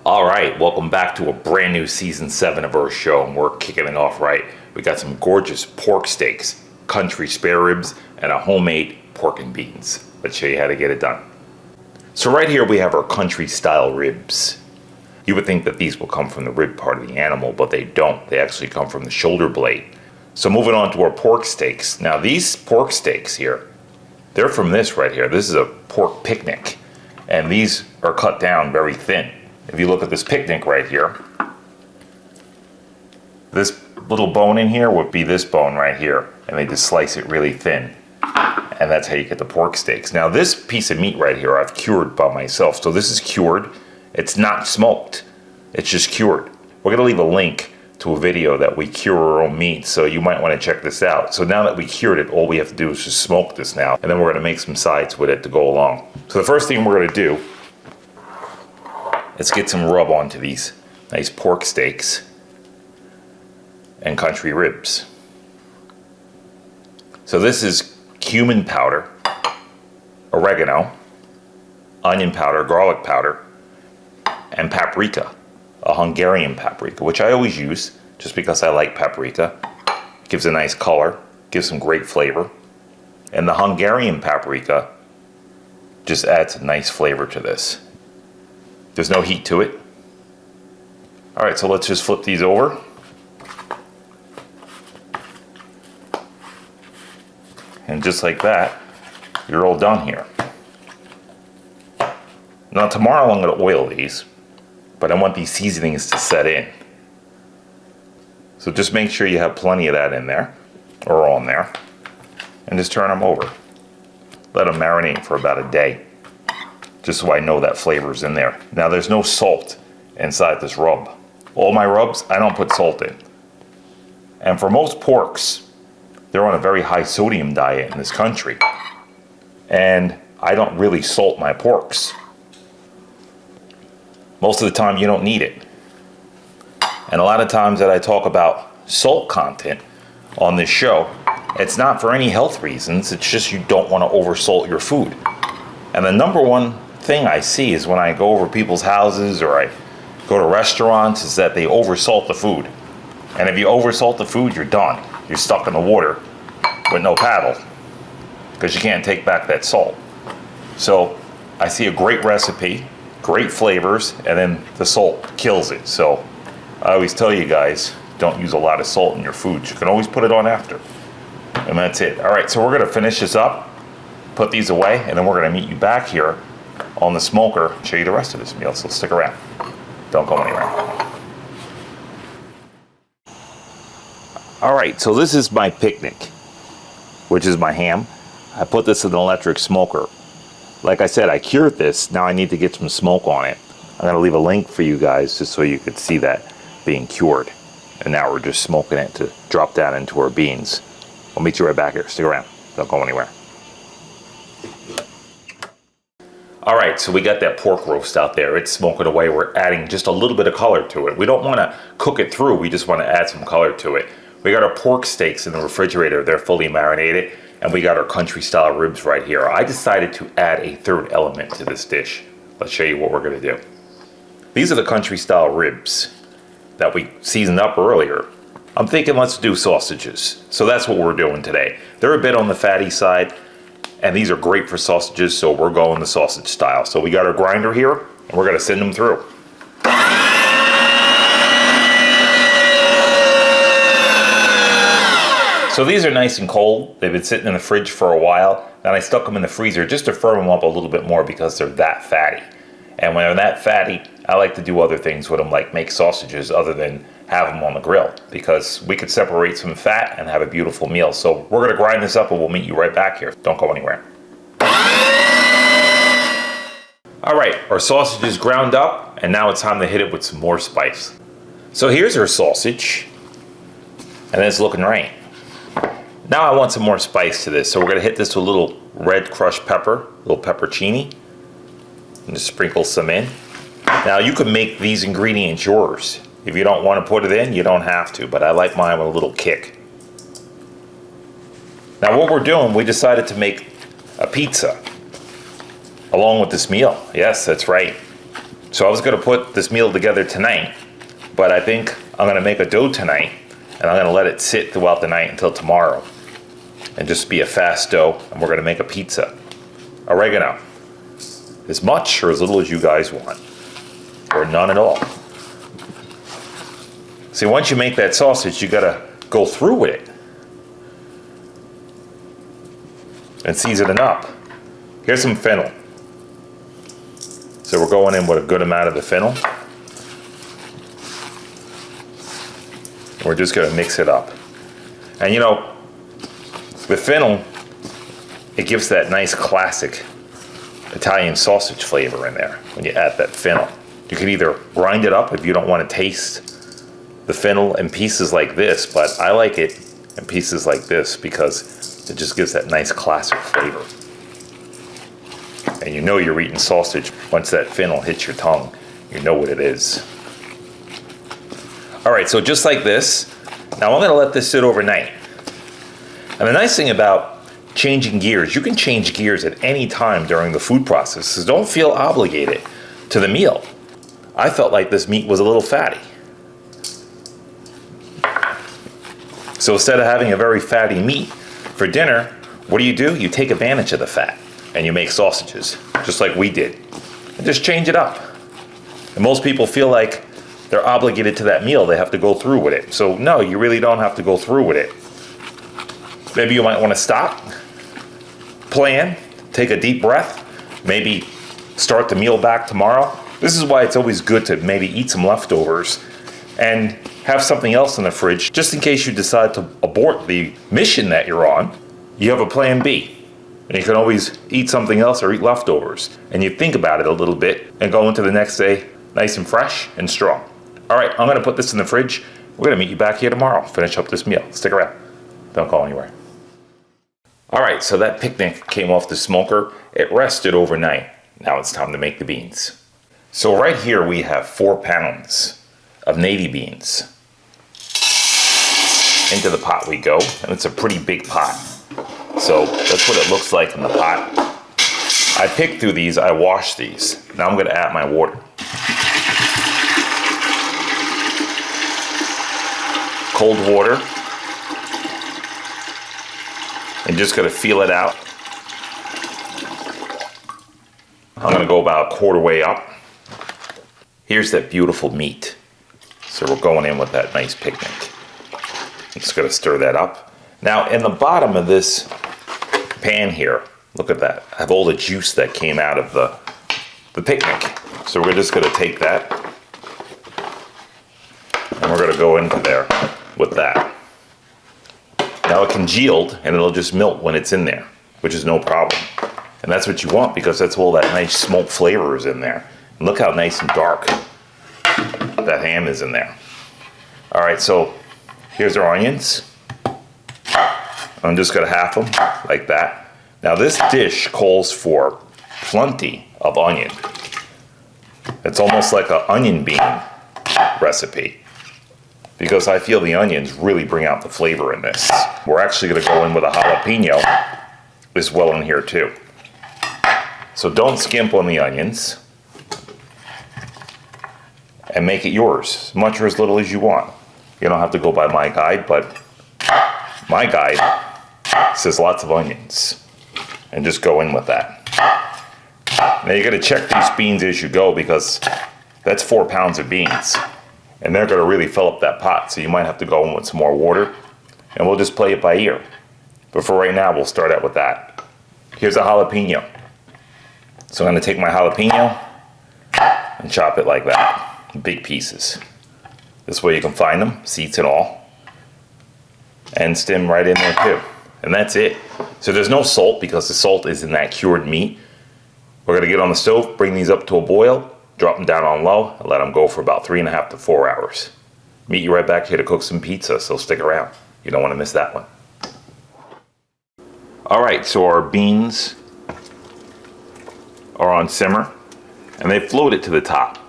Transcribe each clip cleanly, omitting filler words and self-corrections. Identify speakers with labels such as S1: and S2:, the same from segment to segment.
S1: All right, welcome back to a brand new season 7 of our show, and we're kicking it off right. We got some gorgeous pork steaks, country spare ribs, and a homemade pork and beans. Let's show you how to get it done. So right here we have our country style ribs. You would think that these will come from the rib part of the animal, but they don't. They actually come from the shoulder blade. So moving on to our pork steaks. Now these pork steaks here, they're from this right here. This is a pork picnic, and these are cut down very thin. If you look at this picnic right here, this little bone in here would be this bone right here, and they just slice it really thin, and that's how you get the pork steaks. Now this piece of meat right here I've cured by myself, so this is cured. It's not smoked, it's just cured. We're gonna leave a link to a video that we cure our own meat, so you might want to check this out. So now that we cured it, all we have to do is just smoke this now, and then we're gonna make some sides with it to go along. So the first thing we're gonna do, let's get some rub onto these nice pork steaks and country ribs. So this is cumin powder, oregano, onion powder, garlic powder, and paprika, a Hungarian paprika, which I always use just because I like paprika. It gives a nice color, gives some great flavor. And the Hungarian paprika just adds a nice flavor to this. There's no heat to it. All right, so let's just flip these over. And just like that, you're all done here. Now tomorrow I'm gonna oil these, but I want these seasonings to set in. So just make sure you have plenty of that in there, or on there, and just turn them over. Let them marinate for about a day, just so I know that flavor's in there. Now there's no salt inside this rub. All my rubs, I don't put salt in. And for most porks, they're on a very high sodium diet in this country. And I don't really salt my porks. Most of the time you don't need it. And a lot of times that I talk about salt content on this show, it's not for any health reasons, it's just you don't want to oversalt your food. And the number one thing I see is when I go over people's houses or I go to restaurants is that they oversalt the food. And if you oversalt the food, you're done. You're stuck in the water with no paddle because you can't take back that salt. So I see a great recipe, great flavors, and then the salt kills it. So I always tell you guys, don't use a lot of salt in your food. You can always put it on after. And that's it. All right, so we're gonna finish this up, put these away, and then we're gonna meet you back here on the smoker, show you the rest of this meal, so stick around. Don't go anywhere. All right, so this is my picnic, which is my ham. I put this in an electric smoker. Like I said, I cured this, now I need to get some smoke on it. I'm gonna leave a link for you guys just so you could see that being cured. And now we're just smoking it to drop down into our beans. I'll meet you right back here, stick around, don't go anywhere. All right, so we got that pork roast out there. It's smoking away. We're adding just a little bit of color to it. We don't want to cook it through. We just want to add some color to it. We got our pork steaks in the refrigerator. They're fully marinated. And we got our country style ribs right here. I decided to add a third element to this dish. Let's show you what we're going to do. These are the country style ribs that we seasoned up earlier. I'm thinking let's do sausages. So that's what we're doing today. They're a bit on the fatty side. And these are great for sausages, so we're going the sausage style. So we got our grinder here, and we're gonna send them through. So these are nice and cold. They've been sitting in the fridge for a while. Then I stuck them in the freezer just to firm them up a little bit more because they're that fatty. And when they're that fatty, I like to do other things with them, like make sausages other than have them on the grill, because we could separate some fat and have a beautiful meal. So we're gonna grind this up and we'll meet you right back here. Don't go anywhere. All right, our sausage is ground up, and now it's time to hit it with some more spice. So here's our sausage, and it's looking right. Now I want some more spice to this, so we're gonna hit this with a little red crushed pepper, a little peppercini, and just sprinkle some in. Now you can make these ingredients yours. If you don't want to put it in, you don't have to, but I like mine with a little kick. Now what we're doing, we decided to make a pizza along with this meal. Yes, that's right. So I was gonna put this meal together tonight, but I think I'm gonna make a dough tonight, and I'm gonna let it sit throughout the night until tomorrow, and just be a fast dough, and we're gonna make a pizza. Oregano, as much or as little as you guys want, or none at all. See, once you make that sausage, you gotta go through with it and season it up. Here's some fennel. So we're going in with a good amount of the fennel. We're just gonna mix it up. And you know, the fennel, it gives that nice classic Italian sausage flavor in there when you add that fennel. You can either grind it up if you don't want to taste the fennel in pieces like this, but I like it in pieces like this because it just gives that nice classic flavor. And you know you're eating sausage once that fennel hits your tongue. You know what it is. All right, so just like this, now I'm gonna let this sit overnight. And the nice thing about changing gears, you can change gears at any time during the food process, so don't feel obligated to the meal. I felt like this meat was a little fatty. So instead of having a very fatty meat for dinner, what do? You take advantage of the fat and you make sausages, just like we did. And just change it up. And most people feel like they're obligated to that meal, they have to go through with it. So no, you really don't have to go through with it. Maybe you might want to stop, plan, take a deep breath, maybe start the meal back tomorrow. This is why it's always good to maybe eat some leftovers and have something else in the fridge, just in case you decide to abort the mission that you're on. You have a plan B, and you can always eat something else or eat leftovers. And you think about it a little bit and go into the next day nice and fresh and strong. All right, I'm gonna put this in the fridge. We're gonna meet you back here tomorrow, finish up this meal. Stick around, don't go anywhere. All right, so that picnic came off the smoker. It rested overnight. Now it's time to make the beans. So right here we have 4 pounds of navy beans. Into the pot we go, and it's a pretty big pot. So that's what it looks like in the pot. I picked through these, I washed these. Now I'm gonna add my water. Cold water. And just gonna feel it out. I'm gonna go about a quarter way up. Here's that beautiful meat. So we're going in with that nice picnic. I'm just gonna stir that up. Now in the bottom of this pan here, look at that. I have all the juice that came out of the picnic. So we're just gonna take that and we're gonna go into there with that. Now it congealed and it'll just melt when it's in there, which is no problem. And that's what you want because that's all that nice smoke flavor is in there. And look how nice and dark that ham is in there. All right, so here's our onions. I'm just gonna half them like that. Now this dish calls for plenty of onion. It's almost like an onion bean recipe because I feel the onions really bring out the flavor in this. We're actually gonna go in with a jalapeno as well in here too. So don't skimp on the onions and make it yours, as much or as little as you want. You don't have to go by my guide, but my guide says lots of onions, and just go in with that. Now you gotta check these beans as you go because that's 4 pounds of beans, and they're gonna really fill up that pot, so you might have to go in with some more water, and we'll just play it by ear. But for right now, we'll start out with that. Here's a jalapeno. So I'm gonna take my jalapeno and chop it like that. Big pieces. This way you can find them, seeds and all. And stem right in there too. And that's it. So there's no salt because the salt is in that cured meat. We're gonna get on the stove, bring these up to a boil, drop them down on low, and let them go for about 3.5 to 4 hours. Meet you right back here to cook some pizza, so stick around. You don't wanna miss that one. All right, so our beans are on simmer, and they floated to the top.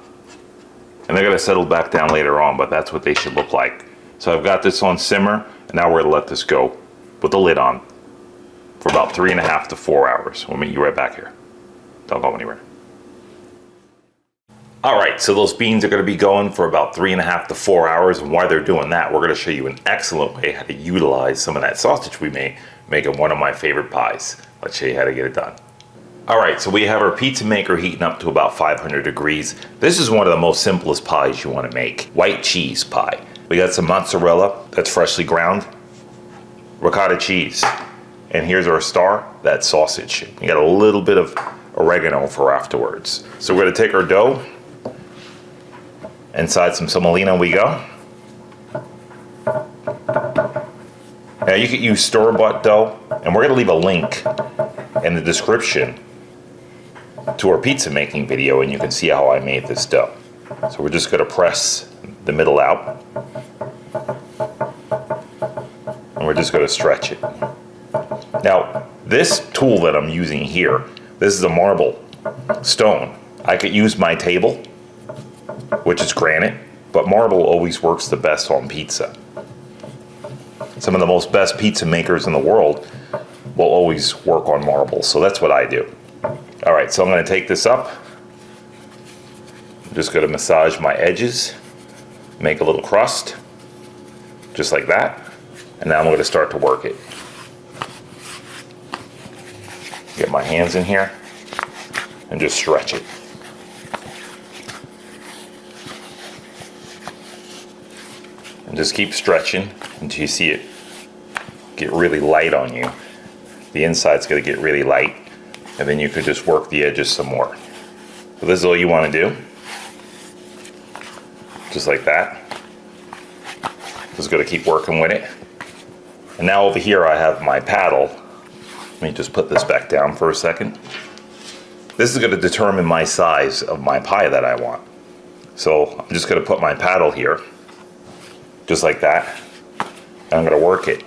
S1: And they're gonna settle back down later on, but that's what they should look like. So I've got this on simmer, and now we're gonna let this go with the lid on for about 3.5 to 4 hours. We'll meet you right back here. Don't go anywhere. All right, so those beans are gonna be going for about 3.5 to 4 hours, and while they're doing that, we're gonna show you an excellent way how to utilize some of that sausage we made, making one of my favorite pies. Let's show you how to get it done. All right, so we have our pizza maker heating up to about 500 degrees. This is one of the most simplest pies you wanna make, white cheese pie. We got some mozzarella that's freshly ground, ricotta cheese, and here's our star, that's sausage. We got a little bit of oregano for afterwards. So we're gonna take our dough, inside some semolina we go. Now you can use store-bought dough, and we're gonna leave a link in the description to our pizza making video, and you can see how I made this dough. So we're just gonna press the middle out, and we're just gonna stretch it. Now, this tool that I'm using here, this is a marble stone. I could use my table, which is granite, but marble always works the best on pizza. Some of the most best pizza makers in the world will always work on marble, so that's what I do. All right, so I'm gonna take this up. I'm just gonna massage my edges, make a little crust, just like that, and now I'm gonna start to work it. Get my hands in here and just stretch it. And just keep stretching until you see it get really light on you. The inside's gonna get really light, and then you could just work the edges some more. So this is all you wanna do. Just like that. Just gonna keep working with it. And now over here I have my paddle. Let me just put this back down for a second. This is gonna determine my size of my pie that I want. So I'm just gonna put my paddle here, just like that, and I'm gonna work it.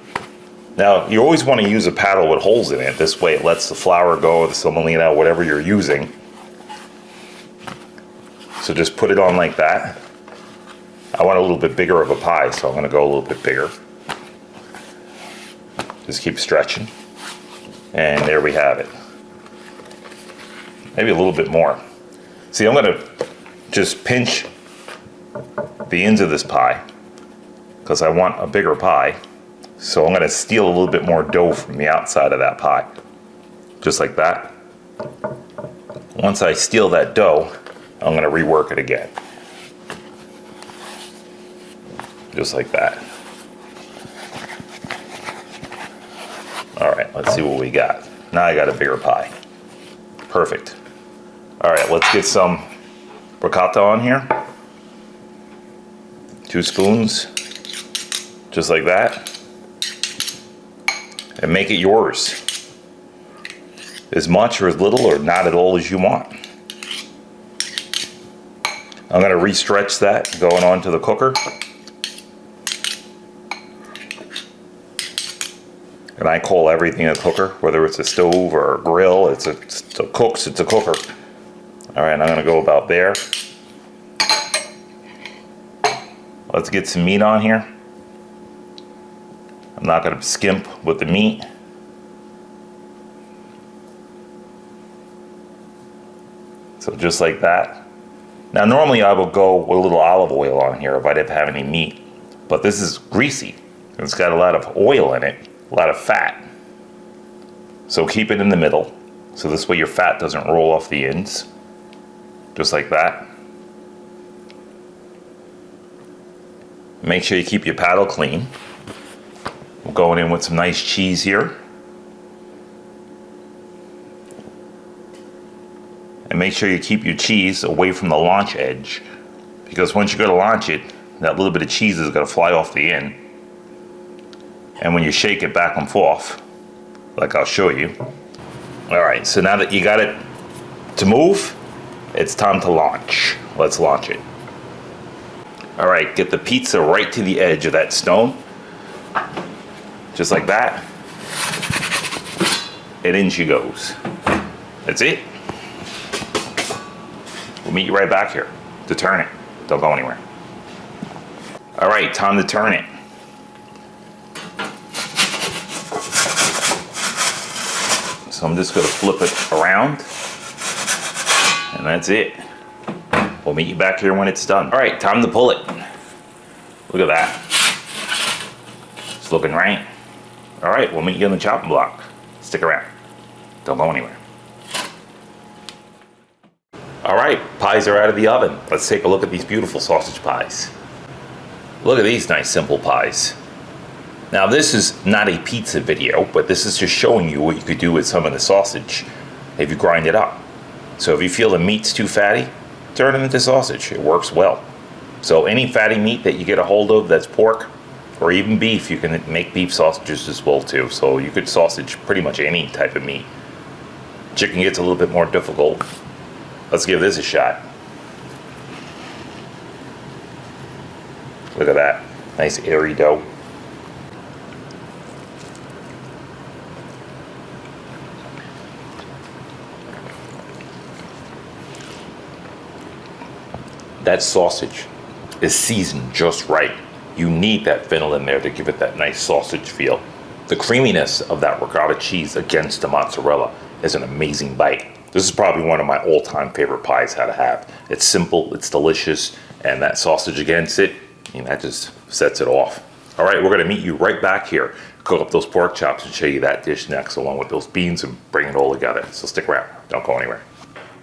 S1: Now, you always wanna use a paddle with holes in it. This way it lets the flour go, the semolina, whatever you're using. So just put it on like that. I want a little bit bigger of a pie, so I'm gonna go a little bit bigger. Just keep stretching. And there we have it. Maybe a little bit more. See, I'm gonna just pinch the ends of this pie because I want a bigger pie. So I'm gonna steal a little bit more dough from the outside of that pie. Just like that. Once I steal that dough, I'm gonna rework it again. Just like that. All right, let's see what we got. Now I got a bigger pie. Perfect. All right, let's get some ricotta on here. 2 spoons, just like that. And make it yours. As much or as little or not at all as you want. I'm gonna re-stretch that going onto the cooker. And I call everything a cooker, whether it's a stove or a grill, it's a cooks, it's a cooker. All right, I'm gonna go about there. Let's get some meat on here. I'm not gonna skimp with the meat. So just like that. Now normally I would go with a little olive oil on here if I didn't have any meat, but this is greasy. It's got a lot of oil in it, a lot of fat. So keep it in the middle, so this way your fat doesn't roll off the ends. Just like that. Make sure you keep your paddle clean. We're going in with some nice cheese here. And make sure you keep your cheese away from the launch edge, because once you go to launch it, that little bit of cheese is going to fly off the end. And when you shake it back and forth, like I'll show you. All right, so now that you got it to move, it's time to launch. Let's launch it. All right, get the pizza right to the edge of that stone. Just like that. And in she goes. That's it. We'll meet you right back here to turn it. Don't go anywhere. All right, time to turn it. So I'm just gonna flip it around, and that's it. We'll meet you back here when it's done. All right, time to pull it. Look at that. It's looking right. All right, we'll meet you on the chopping block. Stick around. Don't go anywhere. All right, pies are out of the oven. Let's take a look at these beautiful sausage pies. Look at these nice simple pies. Now this is not a pizza video, but this is just showing you what you could do with some of the sausage if you grind it up. So if you feel the meat's too fatty, turn it into sausage. It works well. So any fatty meat that you get a hold of that's pork or even beef, you can make beef sausages as well too. So you could sausage pretty much any type of meat. Chicken gets a little bit more difficult. Let's give this a shot. Look at that. Nice airy dough. That sausage is seasoned just right. You need that fennel in there to give it that nice sausage feel. The creaminess of that ricotta cheese against the mozzarella is an amazing bite. This is probably one of my all-time favorite pies to have. It's simple, it's delicious, and that sausage against it, I mean, that just sets it off. All right, we're gonna meet you right back here. Cook up those pork chops and show you that dish next, along with those beans, and bring it all together. So stick around, don't go anywhere.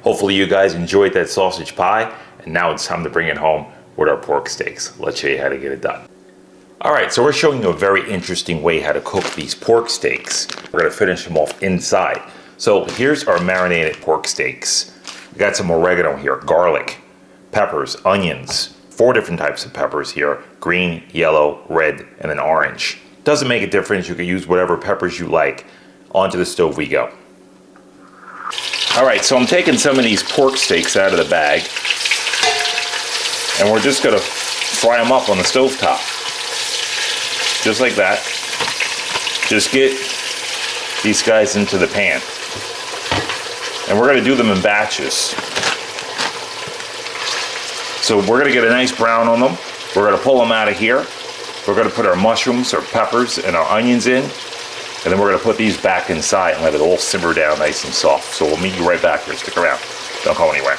S1: Hopefully you guys enjoyed that sausage pie, and now it's time to bring it home with our pork steaks. Let's show you how to get it done. All right, so we're showing you a very interesting way how to cook these pork steaks. We're gonna finish them off inside. So here's our marinated pork steaks. We got some oregano here, garlic, peppers, onions, 4 different types of peppers here, green, yellow, red, and then orange. Doesn't make a difference, you can use whatever peppers you like. Onto the stove we go. All right, so I'm taking some of these pork steaks out of the bag, and we're just gonna fry them up on the stovetop. Just like that. Just get these guys into the pan. And we're gonna do them in batches. So we're gonna get a nice brown on them. We're gonna pull them out of here. We're gonna put our mushrooms, our peppers, and our onions in. And then we're gonna put these back inside and let it all simmer down nice and soft. So we'll meet you right back here. Stick around. Don't go anywhere.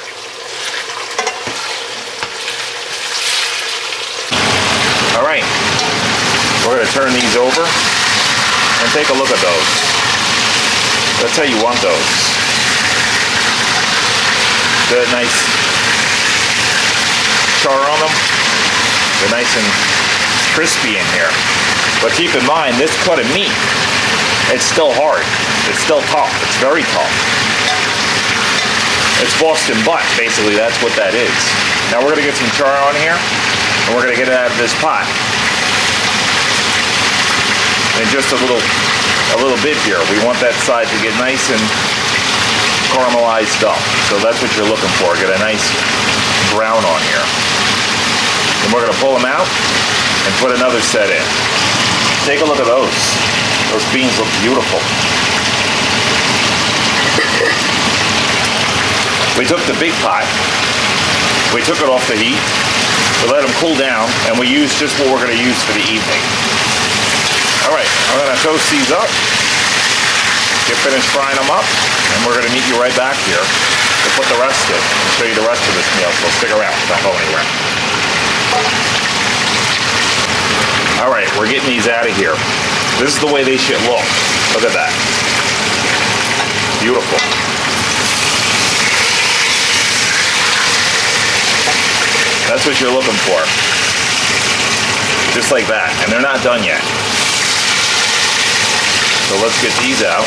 S1: All right. We're gonna turn these over and take a look at those. That's how you want those. Good, nice char on them. They're nice and crispy in here. But keep in mind, this cut of meat, it's still hard. It's still tough. It's very tough. It's Boston butt, basically. That's what that is. Now we're gonna get some char on here, and we're gonna get it out of this pot. And just a little bit here. We want that side to get nice and caramelized up. So that's what you're looking for. Get a nice brown on here. And we're gonna pull them out and put another set in. Take a look at those. Those beans look beautiful. We took the big pot. We took it off the heat. We let them cool down, and we used just what we're gonna use for the evening. All right, I'm gonna toast these up, get finished frying them up, and we're gonna meet you right back here to put the rest in and show you the rest of this meal, so stick around, don't go anywhere. All right, we're getting these out of here. This is the way they should look. Look at that. Beautiful. That's what you're looking for. Just like that, and they're not done yet. So let's get these out.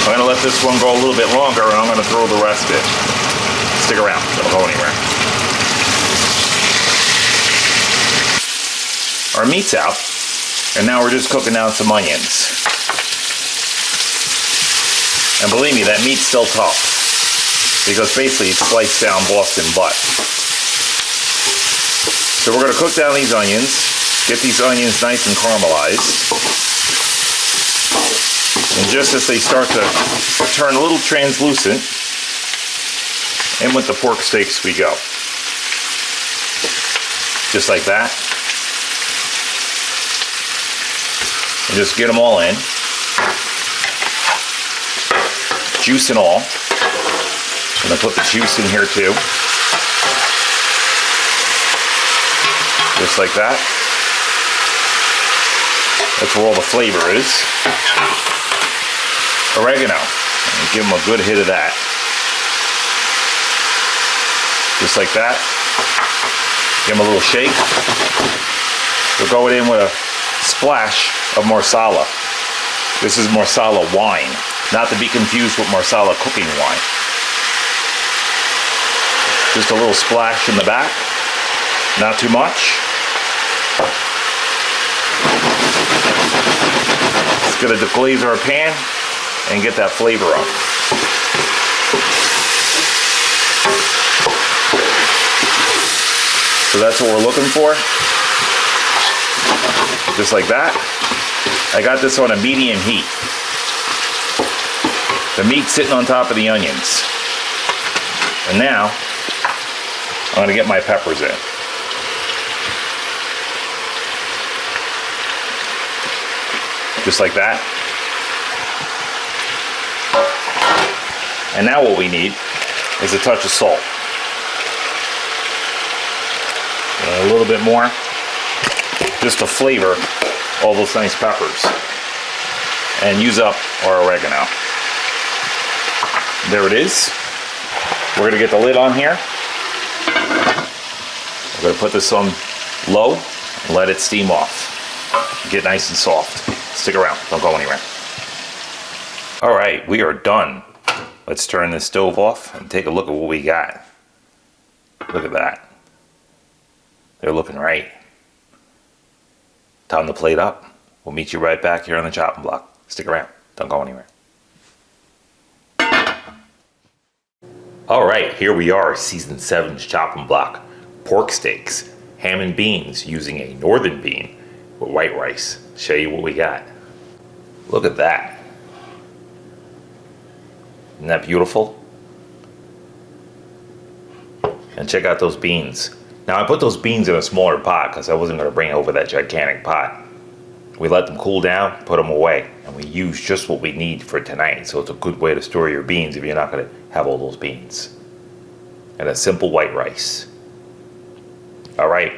S1: I'm gonna let this one go a little bit longer, and I'm gonna throw the rest in. Stick around, don't go anywhere. Our meat's out, and now we're just cooking down some onions. And believe me, that meat's still tough, because basically it's sliced down Boston butt. So we're gonna cook down these onions, get these onions nice and caramelized. And just as they start to turn a little translucent, in with the pork steaks we go. Just like that. And just get them all in. Juice and all. I'm gonna put the juice in here too. Just like that. That's where all the flavor is. Oregano. And give them a good hit of that. Just like that. Give them a little shake. We'll go in with a splash of Marsala. This is Marsala wine, not to be confused with Marsala cooking wine. Just a little splash in the back, not too much. It's gonna deglaze our pan and get that flavor up. So that's what we're looking for. Just like that. I got this on a medium heat. The meat's sitting on top of the onions. And now, I'm gonna get my peppers in. Just like that. And now what we need is a touch of salt. And a little bit more, just to flavor all those nice peppers. And use up our oregano. There it is. We're gonna get the lid on here. We're gonna put this on low and let it steam off. Get nice and soft. Stick around, don't go anywhere. All right, we are done. Let's turn this stove off and take a look at what we got. Look at that. They're looking right. Time to plate up. We'll meet you right back here on the chopping block. Stick around, don't go anywhere. All right, here we are, season 7's chopping block. Pork steaks, ham and beans using a northern bean with white rice. Show you what we got. Look at that. Isn't that beautiful? And check out those beans. Now I put those beans in a smaller pot because I wasn't going to bring over that gigantic pot. We let them cool down, put them away, and we use just what we need for tonight. So it's a good way to store your beans if you're not going to have all those beans. And a simple white rice. All right,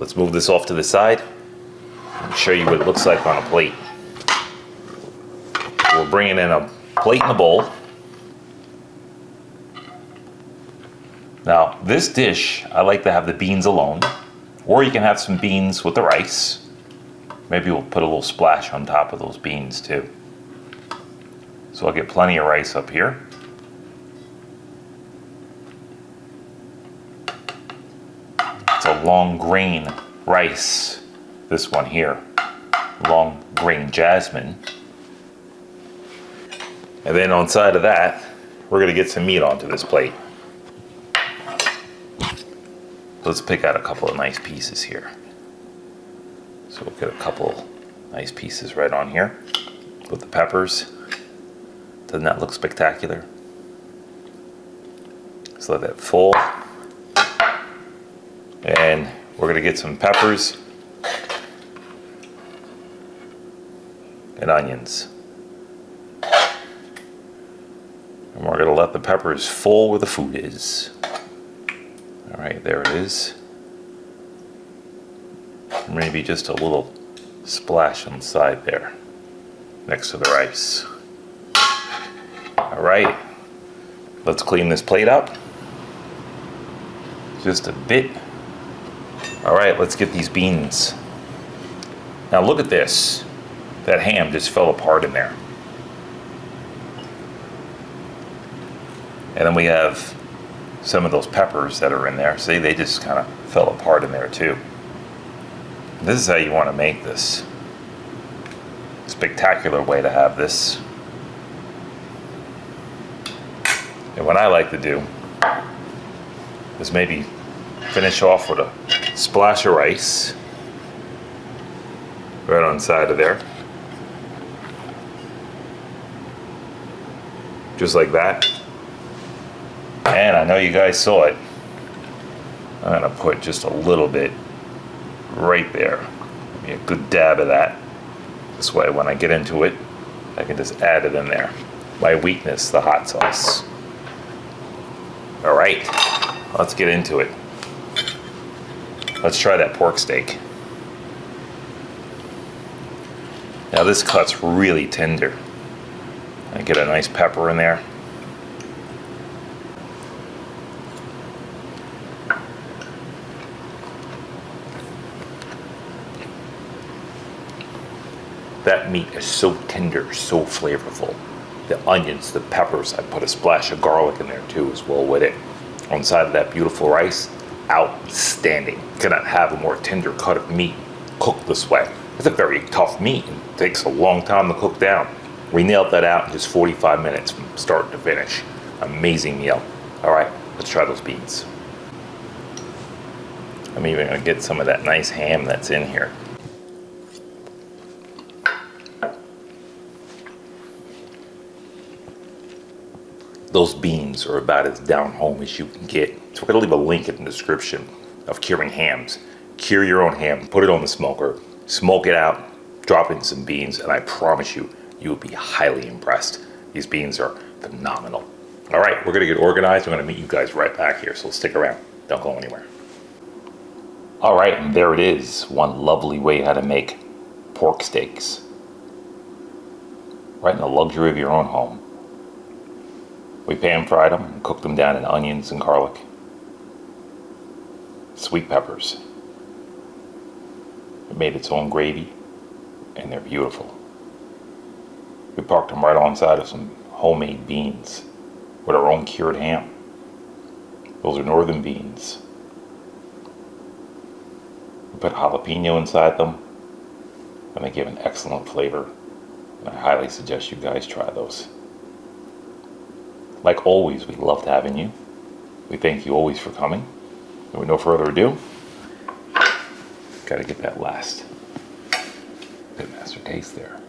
S1: let's move this off to the side and show you what it looks like on a plate. We're bringing in a plate and a bowl. Now, this dish, I like to have the beans alone, or you can have some beans with the rice. Maybe we'll put a little splash on top of those beans too. So I'll get plenty of rice up here. It's a long grain rice, this one here. Long grain jasmine. And then on side of that, we're gonna get some meat onto this plate. Let's pick out a couple of nice pieces here. So we'll get a couple nice pieces right on here with the peppers. Doesn't that look spectacular? Just let that full. And we're gonna get some peppers and onions. And we're gonna let the peppers full where the food is. All right, there it is. Maybe just a little splash on the side there, next to the rice. All right, let's clean this plate up. Just a bit. All right, let's get these beans. Now look at this. That ham just fell apart in there. And then we have some of those peppers that are in there. See, they just kind of fell apart in there too. This is how you want to make this. Spectacular way to have this. And what I like to do is maybe finish off with a splash of rice right on the side of there. Just like that. And I know you guys saw it. I'm gonna put just a little bit right there. Maybe a good dab of that. This way when I get into it, I can just add it in there. My weakness, the hot sauce. All right, let's get into it. Let's try that pork steak. Now this cut's really tender. I get a nice pepper in there. That meat is so tender, so flavorful. The onions, the peppers, I put a splash of garlic in there too as well with it. On the side of that beautiful rice, outstanding. Cannot have a more tender cut of meat cooked this way. It's a very tough meat. It takes a long time to cook down. We nailed that out in just 45 minutes from start to finish. Amazing meal. All right, let's try those beans. I'm even gonna get some of that nice ham that's in here. Those beans are about as down home as you can get. So we're gonna leave a link in the description of curing hams. Cure your own ham, put it on the smoker, smoke it out, drop in some beans, and I promise you, you will be highly impressed. These beans are phenomenal. All right, we're gonna get organized. I'm gonna meet you guys right back here, so stick around. Don't go anywhere. All right, and there it is. One lovely way how to make pork steaks. Right in the luxury of your own home. We pan fried them and cooked them down in onions and garlic. Sweet peppers. It made its own gravy, and they're beautiful. We parked them right alongside of some homemade beans with our own cured ham. Those are northern beans. We put jalapeno inside them, and they give an excellent flavor. And I highly suggest you guys try those. Like always, we loved having you. We thank you always for coming. And with no further ado, gotta get that last good master taste there.